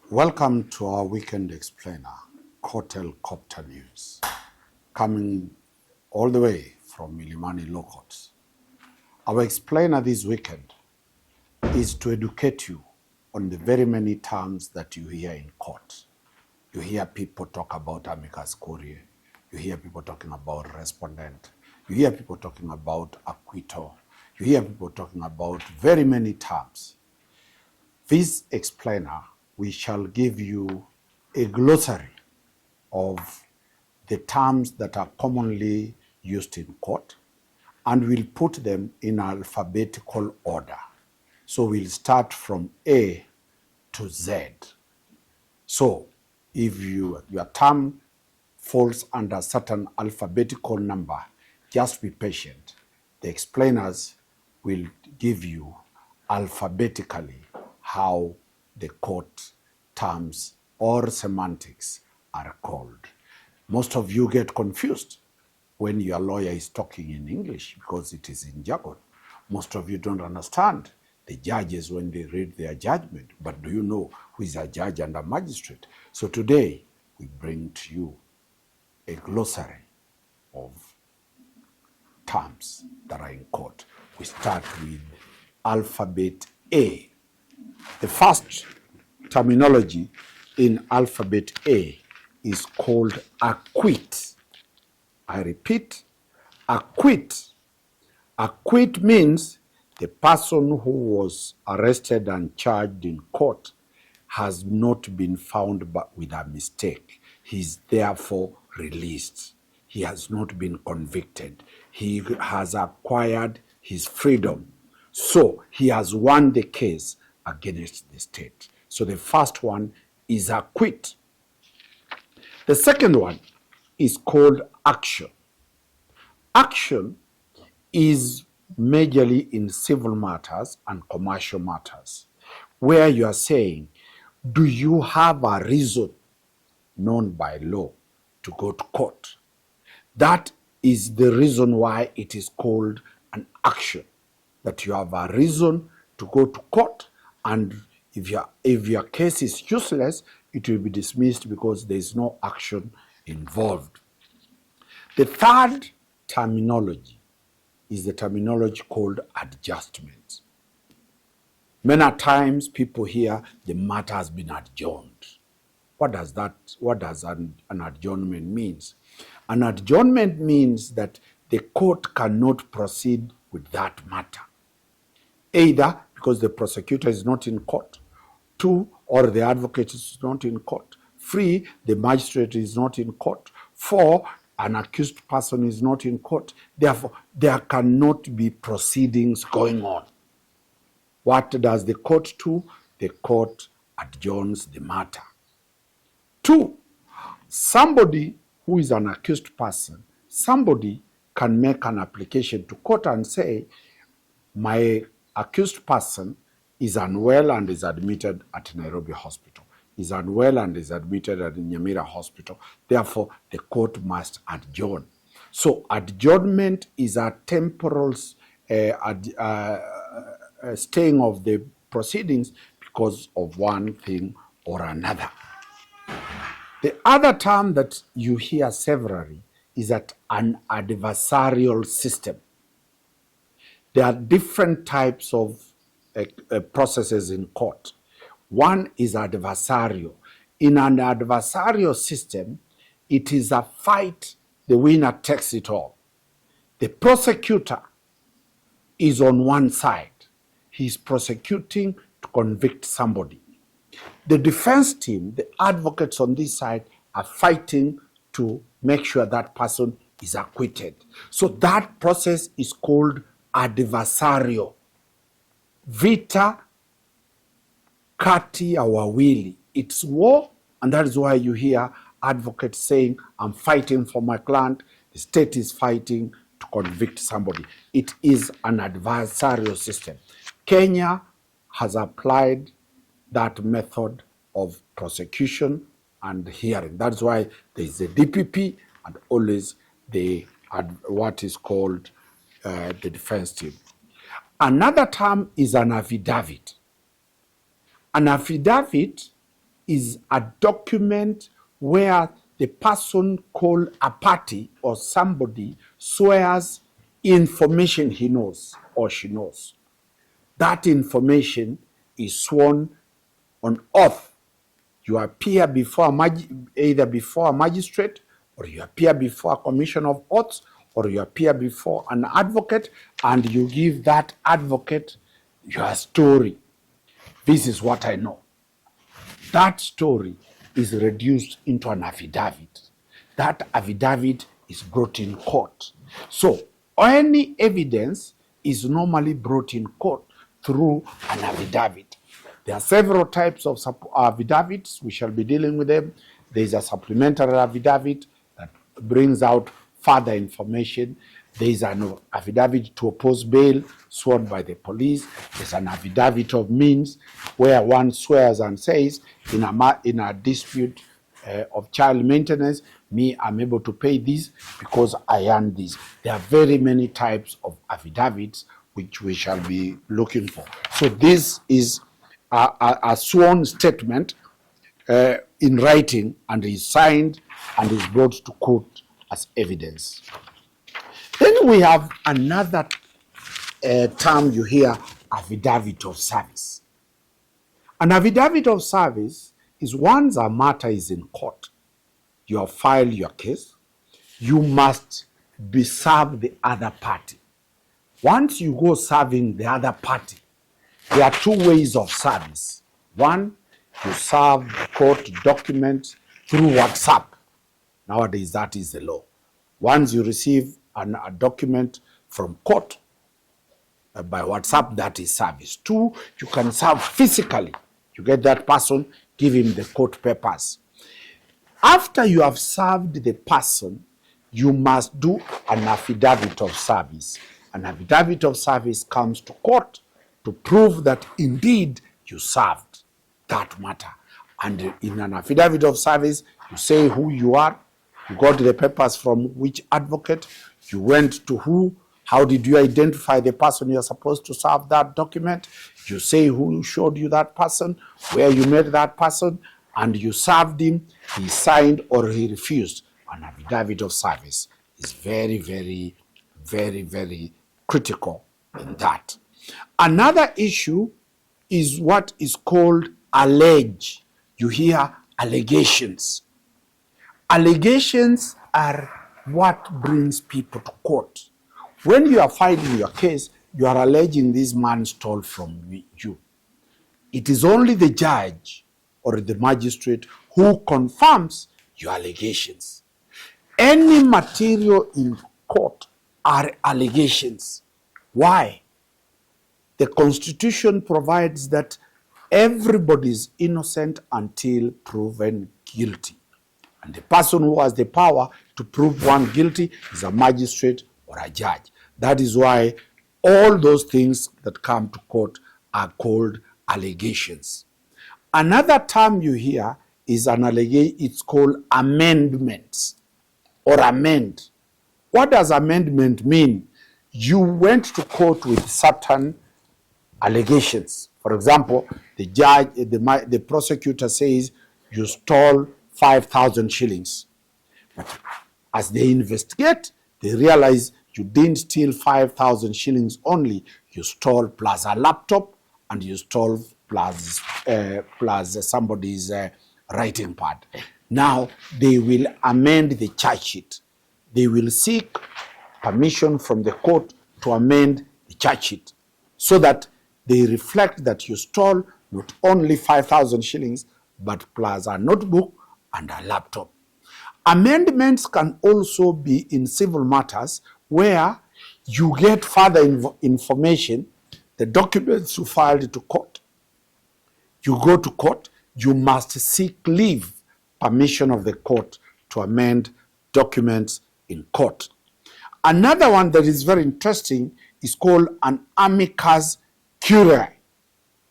Welcome to our Weekend Explainer, Courtel Copter News, coming all the way from Ilimani Law Courts. Our explainer this weekend is to educate you on the very many terms that you hear in court. You hear people talk about Amicus Curiae, you hear people talking about respondent, you hear people talking about acquittal, you hear people talking about very many terms. This explainer, we shall give you a glossary of the terms that are commonly used in court, and we'll put them in alphabetical order. So we'll start from A to Z. So if your term falls under certain alphabetical number, just be patient. The explainers will give you alphabetically how the court terms or semantics are called. Most of you get confused when your lawyer is talking in English because it is in jargon. Most of you don't understand the judges when they read their judgment, but do you know who is a judge and a magistrate? So today we bring to you a glossary of terms that are in court. We start with alphabet A. The first terminology in alphabet A is called acquit. I repeat, acquit. Acquit means the person who was arrested and charged in court has not been found with a mistake. He is therefore released. He has not been convicted. He has acquired his freedom. So he has won the case against the state. So the first one is acquit. The second one is called action. Action is majorly in civil matters and commercial matters, where you are saying, do you have a reason known by law to go to court? That is the reason why it is called an action, that you have a reason to go to court, and if your case is useless, it will be dismissed because there is no action involved. The third terminology is the terminology called adjustment. Many times people hear the matter has been adjourned. What does an adjournment means? An adjournment means that the court cannot proceed with that matter, either because the prosecutor is not in court, 2, or the advocate is not in court, 3, the magistrate is not in court, 4, an accused person is not in court. Therefore, there cannot be proceedings going on. What does the court do? The court adjourns the matter. 2, somebody who is an accused person, somebody can make an application to court and say, my accused person is unwell and is admitted at Nairobi Hospital, is unwell and is admitted at Nyamira Hospital. Therefore, the court must adjourn. So adjournment is a temporal staying of the proceedings because of one thing or another. The other term that you hear severally is that an adversarial system. There are different types of processes in court. One is adversarial. In an adversarial system, it is a fight, the winner takes it all. The prosecutor is on one side. He's prosecuting to convict somebody. The defense team, the advocates on this side, are fighting to make sure that person is acquitted. So that process is called adversarial. Vita kati ya wawili. It's war, and that is why you hear advocates saying, I'm fighting for my client, the state is fighting to convict somebody. It is an adversarial system. Kenya has applied that method of prosecution and hearing. That's why there is a DPP and always what is called the defense team. Another term is an affidavit. An affidavit is a document where the person called a party or somebody swears information he knows or she knows. That information is sworn on oath. You appear before either before a magistrate, or you appear before a commission of oaths, or you appear before an advocate, and you give that advocate your story. This is what I know. That story is reduced into an affidavit. That affidavit is brought in court. So any evidence is normally brought in court through an affidavit. There are several types of affidavits. We shall be dealing with them. There is a supplementary affidavit that brings out further information. There is an affidavit to oppose bail sworn by the police. There's an affidavit of means where one swears and says, in a dispute of child maintenance, I'm able to pay this because I earned this. There are very many types of affidavits which we shall be looking for. So this is a sworn statement in writing, and is signed and is brought to court as evidence. Then we have another term you hear, affidavit of service. An affidavit of service is once a matter is in court, you have filed your case, you must be served the other party. Once you go serving the other party, there are two ways of service. One, you serve court documents through WhatsApp. Nowadays, that is the law. Once you receive a document from court by WhatsApp, that is service. Two, you can serve physically. You get that person, give him the court papers. After you have served the person, you must do an affidavit of service. An affidavit of service comes to court to prove that indeed you served that matter. And in an affidavit of service, you say who you are, you got the papers from which advocate, you went to who, how did you identify the person you're supposed to serve that document, you say who showed you that person, where you met that person, and you served him, he signed or he refused. An affidavit of service is very, very, very, very critical in that. Another issue is what is called allege. You hear allegations. Allegations are what brings people to court. When you are filing your case, you are alleging this man stole from you. It is only the judge or the magistrate who confirms your allegations. Any material in court are allegations. Why? The Constitution provides that everybody is innocent until proven guilty. And the person who has the power to prove one guilty is a magistrate or a judge. That is why all those things that come to court are called allegations. Another term you hear is an allegation, it's called amendments or amend. What does amendment mean? You went to court with certain allegations. For example, the judge, the prosecutor says you stole 5,000 shillings. But as they investigate, they realize you didn't steal 5,000 shillings only. You stole plus a laptop, and you stole plus somebody's writing pad. Now they will amend the charge sheet. They will seek permission from the court to amend the charge sheet so that they reflect that you stole not only 5,000 shillings, but plus a notebook and a laptop. Amendments can also be in civil matters where you get further information, the documents you filed to court. You go to court, you must seek leave, permission of the court to amend documents in court. Another one that is very interesting is called an Amicus Curiae.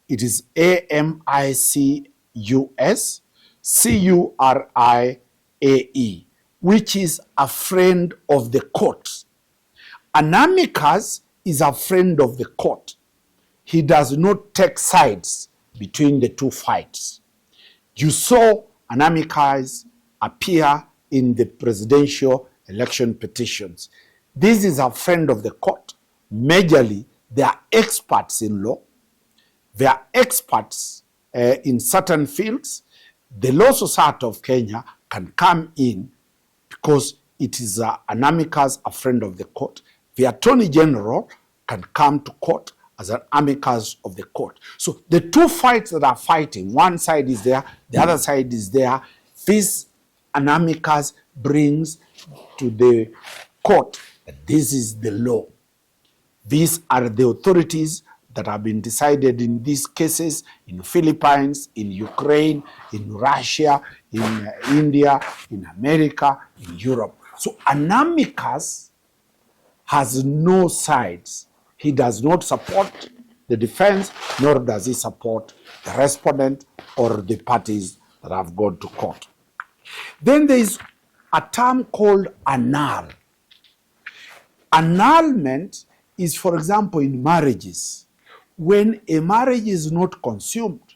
It is Amicus Curiae, which is a friend of the court. An amicus is a friend of the court. He does not take sides between the two fights. You saw an amicus appear in the presidential election petitions. This is a friend of the court. Majorly, they are experts in law. They are experts in certain fields. The Law Society of Kenya can come in because it is an amicus, a friend of the court. The Attorney General can come to court as an amicus of the court. So the two fights that are fighting, one side is there, the other side is there. This an amicus brings to the court that this is the law. These are the authorities that have been decided in these cases in Philippines, in Ukraine, in Russia, in India, in America, in Europe. So an amicus has no sides. He does not support the defense, nor does he support the respondent or the parties that have gone to court. Then there is a term called annul. Annulment is, for example, in marriages. When a marriage is not consumed,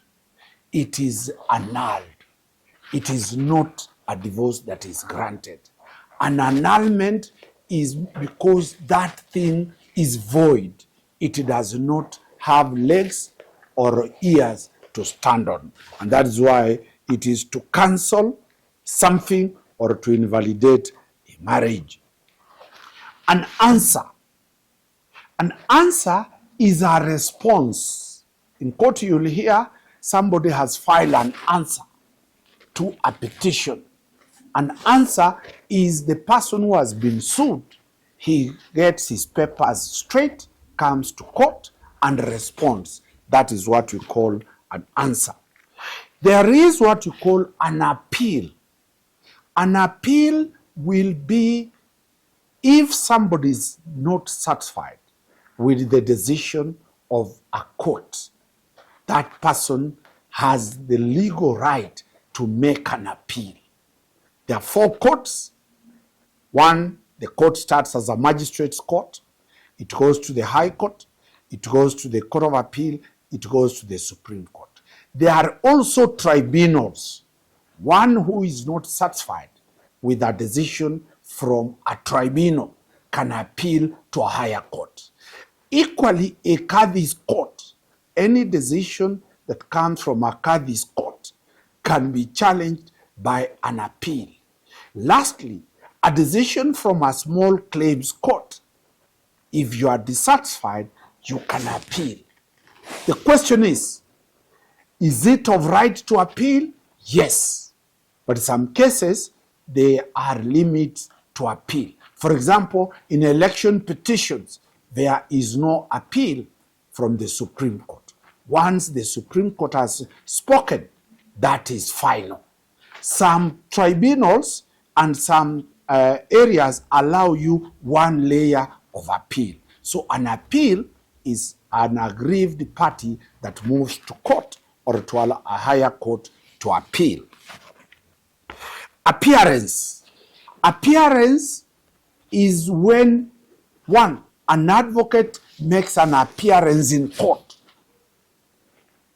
it is annulled. It is not a divorce that is granted. An annulment is because that thing is void. It does not have legs or ears to stand on. And that is why it is to cancel something or to invalidate a marriage. An answer. An answer is a response. In court, you'll hear somebody has filed an answer to a petition. An answer is the person who has been sued. He gets his papers straight, comes to court, and responds. That is what we call an answer. There is what you call an appeal. An appeal will be if somebody is not satisfied with the decision of a court. That person has the legal right to make an appeal. There are four courts. One, the court starts as a magistrate's court. It goes to the High Court. It goes to the Court of Appeal. It goes to the Supreme Court. There are also tribunals. One who is not satisfied with a decision from a tribunal can appeal to a higher court. Equally, a Kadhi's court, any decision that comes from a Kadhi's court can be challenged by an appeal. Lastly, a decision from a small claims court, if you are dissatisfied, you can appeal. The question is it of right to appeal? Yes. But in some cases, there are limits to appeal. For example, in election petitions, there is no appeal from the Supreme Court. Once the Supreme Court has spoken, that is final. Some tribunals and some areas allow you one layer of appeal. So an appeal is an aggrieved party that moves to court or to a higher court to appeal. Appearance. Appearance is when, one, an advocate makes an appearance in court.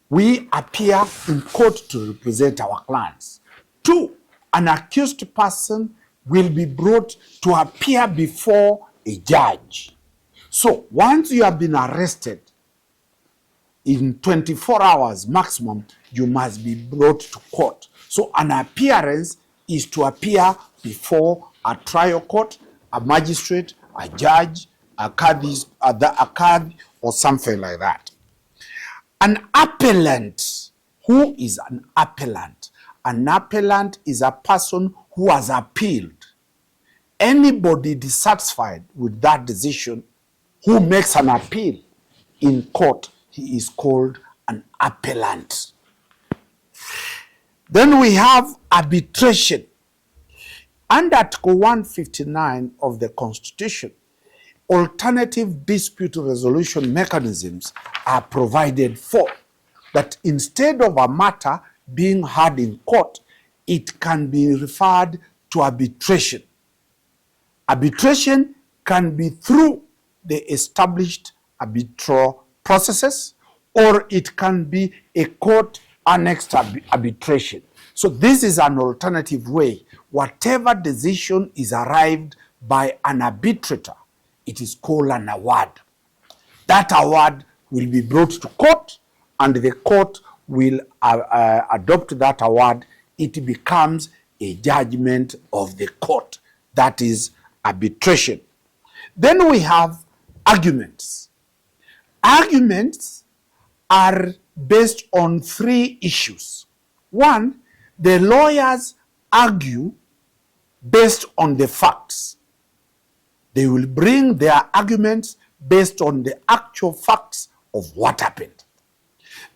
We appear in court to represent our clients. Two, an accused person will be brought to appear before a judge. So once you have been arrested, in 24 hours maximum, you must be brought to court. So an appearance is to appear before a trial court, a magistrate, a judge, a Kadhi, or something like that. An appellant. Who is an appellant? An appellant is a person who has appealed. Anybody dissatisfied with that decision who makes an appeal in court, he is called an appellant. Then we have arbitration. Under Article 159 of the Constitution, alternative dispute resolution mechanisms are provided for, that instead of a matter being heard in court, it can be referred to arbitration. Arbitration can be through the established arbitral processes, or it can be a court-annexed arbitration. So this is an alternative way. Whatever decision is arrived by an arbitrator, it is called an award. That award will be brought to court, and the court will adopt that award. It becomes a judgment of the court. That is arbitration. Then we have arguments. Arguments are based on three issues. One, the lawyers argue based on the facts. They will bring their arguments based on the actual facts of what happened.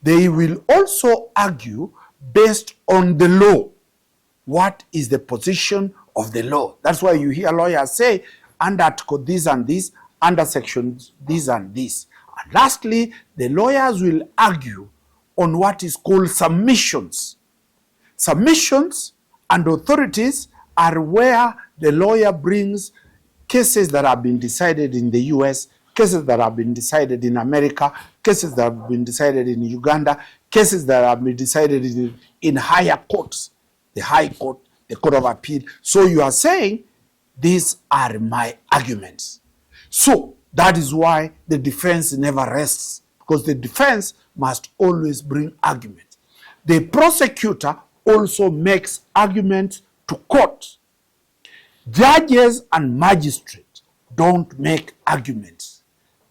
They will also argue based on the law. What is the position of the law? That's why you hear lawyers say, under article this and this, under section this and this. And lastly, the lawyers will argue on what is called submissions. Submissions and authorities are where the lawyer brings cases that have been decided in the US, cases that have been decided in America, cases that have been decided in Uganda, cases that have been decided in higher courts, the High Court, the Court of Appeal. So you are saying, these are my arguments. So that is why the defense never rests, because the defense must always bring arguments. The prosecutor also makes arguments to court. Judges and magistrates don't make arguments.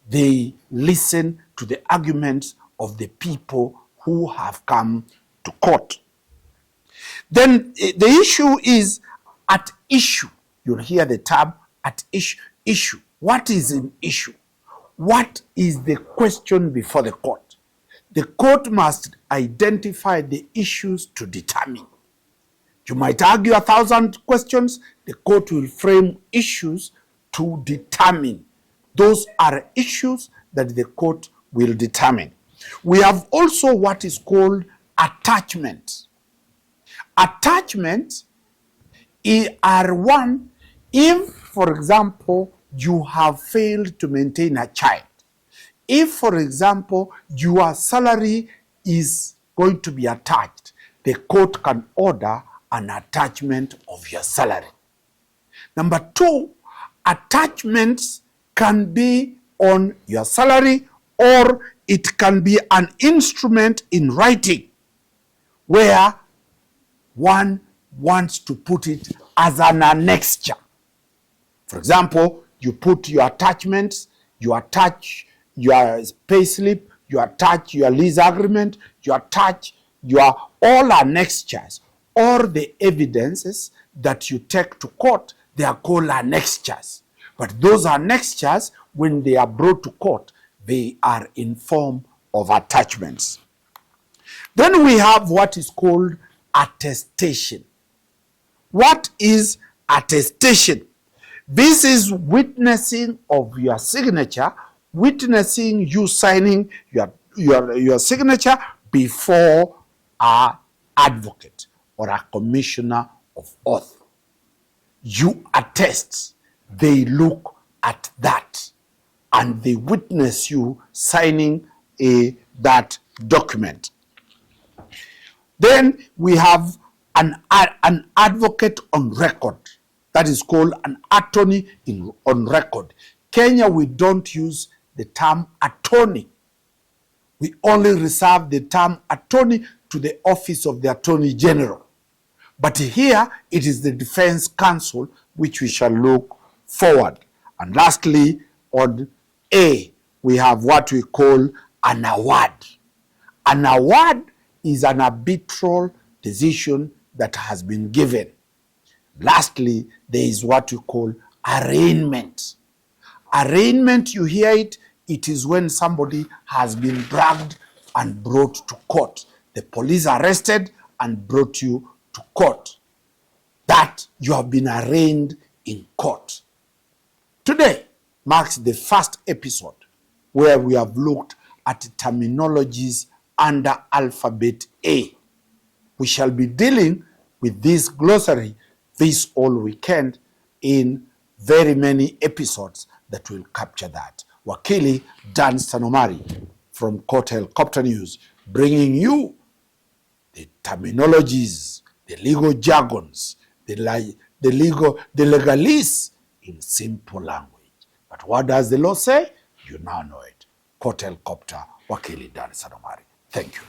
They listen to the arguments of the people who have come to court. Then the issue is at issue. You'll hear the term at issue. Issue. What is an issue? What is the question before the court? The court must identify the issues to determine. You might argue 1,000 questions. The court will frame issues to determine. Those are issues that the court will determine. We have also what is called attachment. Attachments are one, if, for example, you have failed to maintain a child. If, for example, your salary is going to be attached, the court can order an attachment of your salary. Number two, attachments can be on your salary, or it can be an instrument in writing where one wants to put it as an annexure. For example, you put your attachments, you attach your pay slip, you attach your lease agreement, you attach your all annexures, or the evidences that you take to court, they are called annexures. But those annexures, when they are brought to court, they are in form of attachments. Then we have what is called attestation. What is attestation? This is witnessing of your signature, witnessing you signing your signature before an advocate or a commissioner of oath. You attest, they look at that, and they witness you signing that document. Then we have an advocate on record. That is called an attorney on record. Kenya, we don't use the term attorney. We only reserve the term attorney to the office of the Attorney General. But here, it is the defense counsel, which we shall look forward. And lastly, on A, we have what we call an award. An award is an arbitral decision that has been given. Lastly, there is what we call arraignment. Arraignment, you hear it, it is when somebody has been dragged and brought to court. The police arrested and brought you to court. That you have been arraigned in court. Today marks the first episode where we have looked at terminologies under alphabet A. We shall be dealing with this glossary this all weekend in very many episodes that will capture that. Wakili Danstan Omari from Court Helicopter News, bringing you the terminologies the legal jargons, the legalese in simple language. But what does the law say? You now know it. Court Helicopter, Wakili Dan Omari. Thank you.